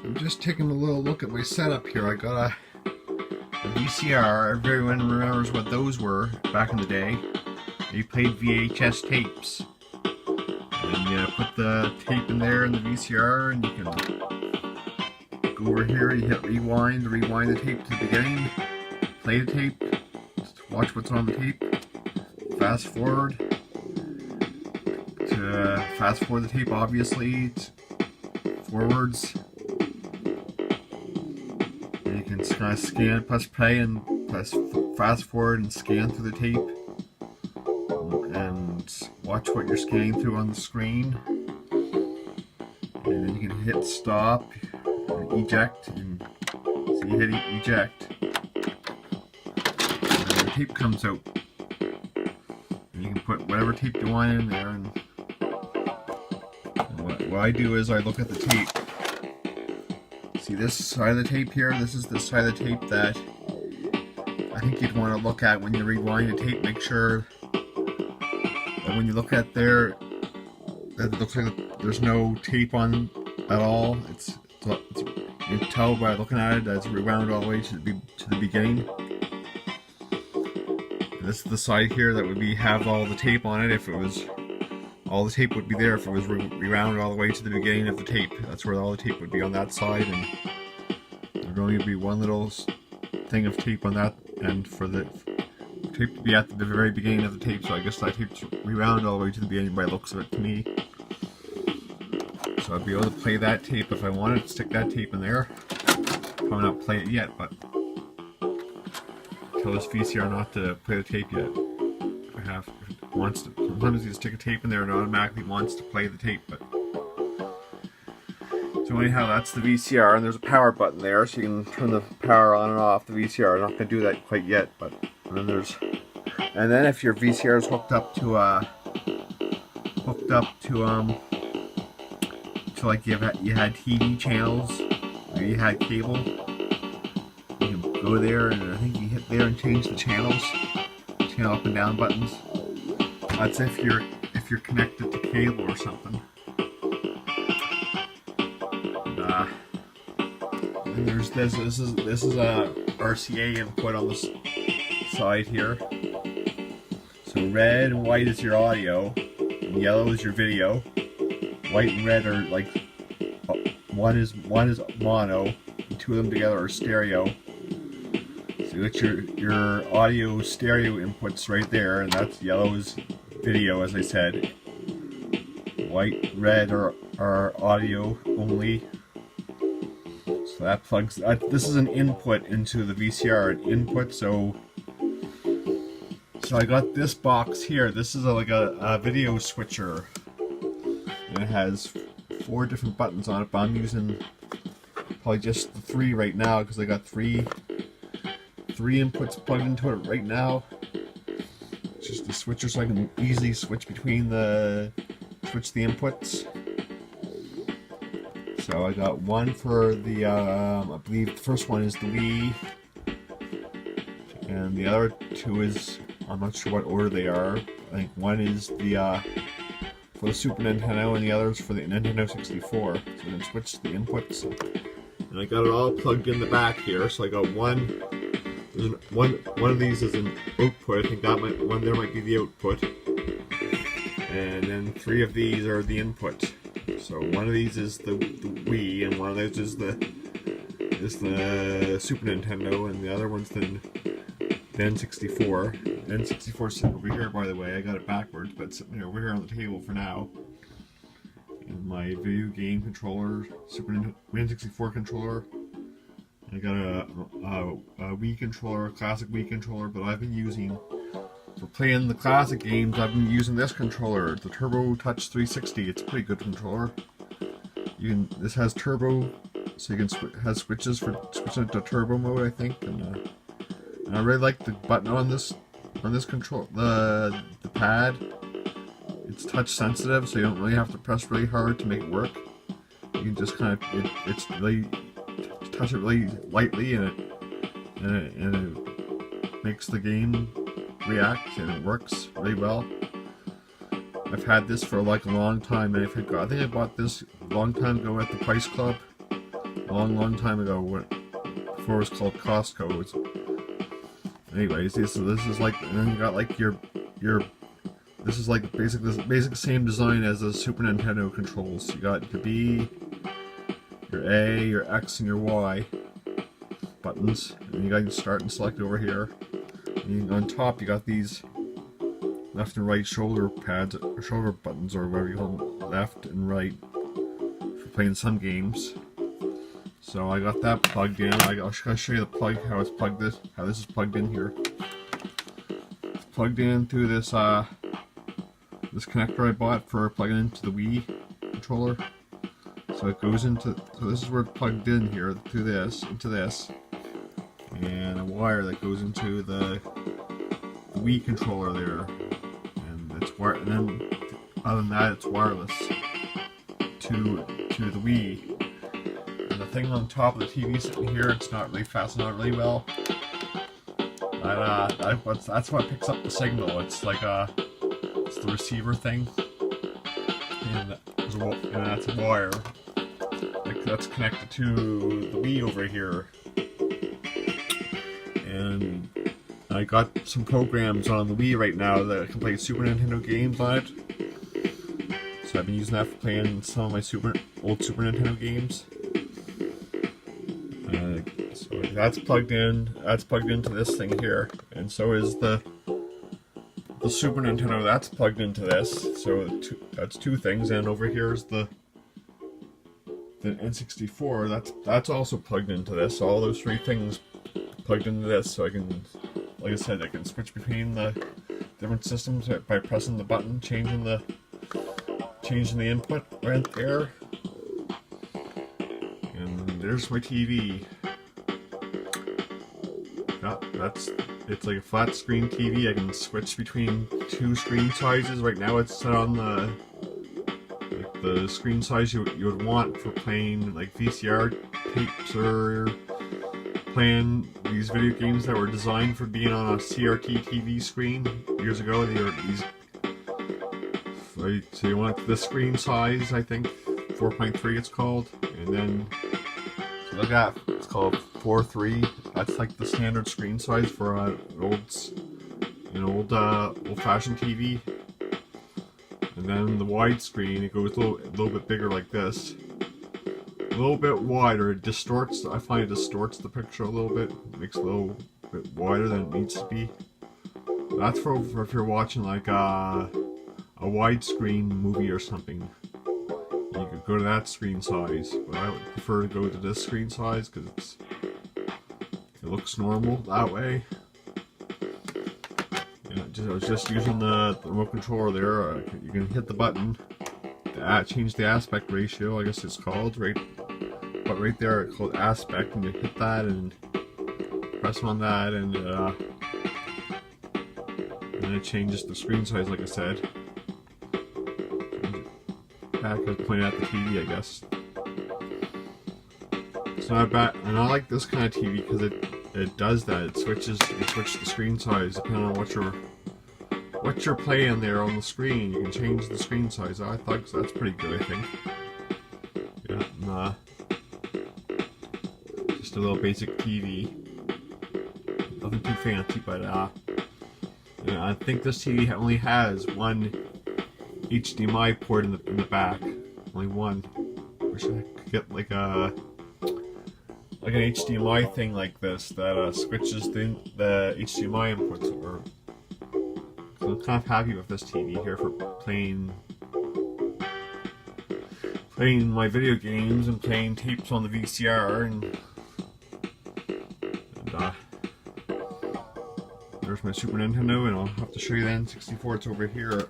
I'm just taking a little look at my setup here. I got a VCR. Everyone remembers what those were back in the day. They played VHS tapes. And you put the tape in there in the VCR, and you can go over here, you hit rewind to rewind the tape to the beginning, play the tape, just watch what's on the tape, fast forward the tape, obviously, forwards. And you can kind of scan, press play, and press fast forward and scan through the tape. And watch what you're scanning through on the screen. And then you can hit stop, and eject, and so you hit eject. And then the tape comes out. And you can put whatever tape you want in there. And what I do is I look at the tape. See this side of the tape here? This is the side of the tape that I think you'd want to look at when you rewind the tape. Make sure that when you look at there, it looks like there's no tape on at all. You can tell by looking at it that it's rewound all the way to the beginning. And this is the side here that would have all the tape on it. If it was, all the tape would be there if it was rewound all the way to the beginning of the tape. That's where all the tape would be, on that side, and there'd only be one little thing of tape on that end for the tape to be at the very beginning of the tape. So I guess that tape's rewound all the way to the beginning by the looks of it to me. So I'd be able to play that tape if I wanted to stick that tape in there. Probably not play it yet, but tell this VCR not to play the tape yet. If it wants to. Sometimes you stick a tape in there and it automatically wants to play the tape. But so anyhow, that's the VCR, and there's a power button there, so you can turn the power on and off the VCR. I'm not going to do that quite yet, but and then if your VCR is hooked up to like you had TV channels, or you had cable, you can go there, and I think you hit there and change the channels, channel up and down buttons. That's if you're connected to cable or something. And there's this is a RCA input on this side here. So red and white is your audio, and yellow is your video. White and red are like one is mono, and two of them together are stereo. So you got your audio stereo inputs right there, and that's yellow is video, as I said. White, red are audio only. So that plugs. This is an input into the VCR, an input. So I got this box here. This is like a video switcher, and it has 4 different buttons on it. But I'm using probably just the 3 right now because I got three inputs plugged into it right now. It's just the switcher, so I can easily switch between the inputs. So I got one for the, I believe the first one is the Wii, and the other 2 is, I'm not sure what order they are. I think one is the for the Super Nintendo, and the other is for the Nintendo 64. So I can switch the inputs, and I got it all plugged in the back here. So I got one of these is an output. I think that one there might be the output, and then 3 of these are the input. So one of these is the Wii, and one of those is the Super Nintendo, and the other one's the N64. N64 is sitting over here, by the way. I got it backwards, but it's sitting over here on the table for now. And my video game controller, N64 controller. I got a Wii controller, a classic Wii controller, but I've been using, for playing the classic games, I've been using this controller, the Turbo Touch 360. It's a pretty good controller. This has turbo, so you can has switches for switching it to turbo mode, I think, and I really like the button on this control, the pad. It's touch sensitive, so you don't really have to press really hard to make it work. You can just kind of it's really touch it really lightly, and it makes the game react, and it works really well. I've had this for like a long time, and I think I bought this a long time ago at the Price Club. a long time ago, before it was called Costco. Anyways, this is like, and then you got like your this is like basic same design as the Super Nintendo controls. You got your B, your A, your X, and your Y buttons, and you got your start and select over here. And on top, you got these left and right shoulder pads, or shoulder buttons, or whatever you call them, left and right, for playing some games. So I got that plugged in. I'll show you the plug, how this is plugged in here. It's plugged in through this this connector I bought for plugging into the Wii controller. So it goes into, so this is where it's plugged in here, through this, into this, and a wire that goes into the Wii controller there, and it's and then other than that, it's wireless to the Wii. And the thing on top of the TV sitting here, it's not really fast, not really well. That's what picks up the signal. It's like it's the receiver thing, and that's a wire that's connected to the Wii over here. And I got some programs on the Wii right now that can play Super Nintendo games on it. So I've been using that for playing some of my old Super Nintendo games. So that's plugged in. That's plugged into this thing here, and so is the Super Nintendo. That's plugged into this. So that's two things. And over here is the N64. That's also plugged into this. So all those three things plugged into this. So I can, like I said, I can switch between the different systems by pressing the button, changing the input right there. And there's my TV. It's like a flat screen TV. I can switch between two screen sizes. Right now it's set on the screen size you would want for playing like VCR tapes or playing these video games that were designed for being on a CRT TV screen years ago. So you want the screen size, I think 4.3 it's called, and then so look at it's called 4.3. That's like the standard screen size for an old-fashioned TV. And then the widescreen, it goes a little bit bigger like this. A little bit wider. It distorts. I find it distorts the picture a little bit. It makes it a little bit wider than it needs to be. That's for if you're watching like a widescreen movie or something. You could go to that screen size, but I would prefer to go to this screen size because it looks normal that way. I was just using the remote controller there. You can hit the button to change the aspect ratio, I guess it's called, right? But right there it's called aspect, and you hit that and press on that, and it changes the screen size, like I said. Back I was pointing at the TV, I guess. It's not bad, and I like this kind of TV because it does that. It switches the screen size depending on what you're playing there on the screen. You can change the screen size. I thought that's pretty good, I think. Yeah, just a little basic TV. Nothing too fancy, but yeah, I think this TV only has one HDMI port in the back. Only one. Wish I could get like an HDMI thing like this that switches the HDMI inputs over. So I'm kind of happy with this TV here for playing my video games and playing tapes on the VCR, and there's my Super Nintendo, and I'll have to show you the N64. It's over here.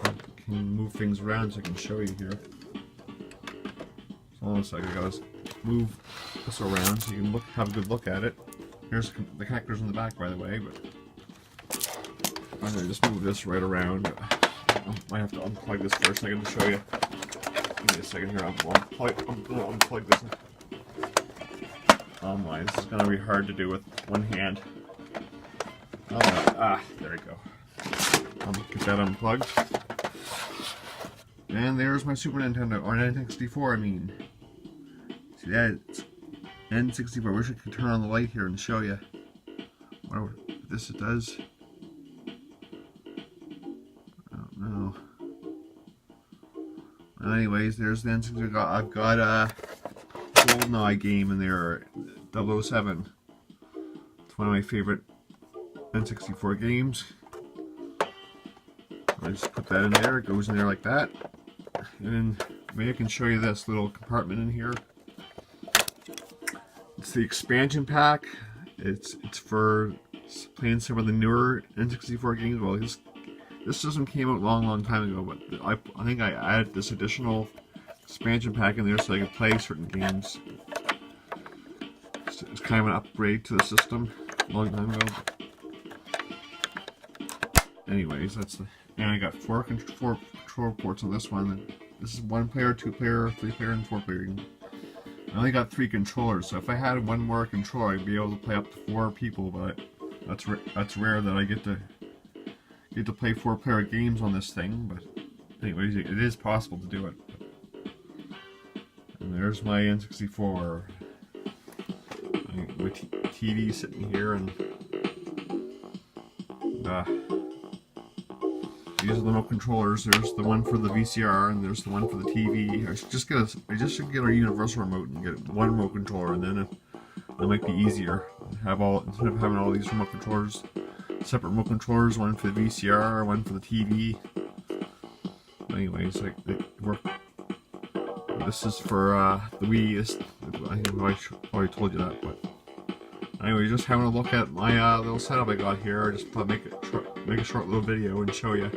I can move things around so I can show you here. Hold on a second, guys. Move this around so you can have a good look at it. Here's the connectors in the back, by the way, but I'm gonna just move this right around. I might have to unplug this for a second to show you. Give me a second here. I'm gonna unplug this. Oh my, this is gonna be hard to do with one hand. Oh, there we go. I'll get that unplugged. And there's my Super Nintendo, or N64, I mean. See that? It's N64. I wish I could turn on the light here and show you. What this it does. I don't know. Well, anyways, there's the N64. I've got a GoldenEye game in there, 007. It's one of my favorite N64 games. I just put that in there. It goes in there like that. And then maybe I can show you this little compartment in here. It's the expansion pack. It's for playing some of the newer N64 games. Well, this system came out a long time ago, but I think I added this additional expansion pack in there so I could play certain games. It's kind of an upgrade to the system a long time ago. Anyways, that's the. And I got four control ports on this one. This is 1 player, 2 player, 3 player, and 4 player. I only got 3 controllers, so if I had one more controller, I'd be able to play up to 4 people. But that's rare that I get to play 4 player games on this thing. But anyways, it is possible to do it. And there's my N64 with TV sitting here, and these are the remote controllers. There's the one for the VCR, and there's the one for the TV. I should get a universal remote and get one remote controller, and then it might be easier. Instead of having all these remote controllers, separate remote controllers, one for the VCR, one for the TV. Anyways, this is for the Wii. I think I already told you that, but anyway, just having a look at my little setup I got here. I just thought make a short little video and show you.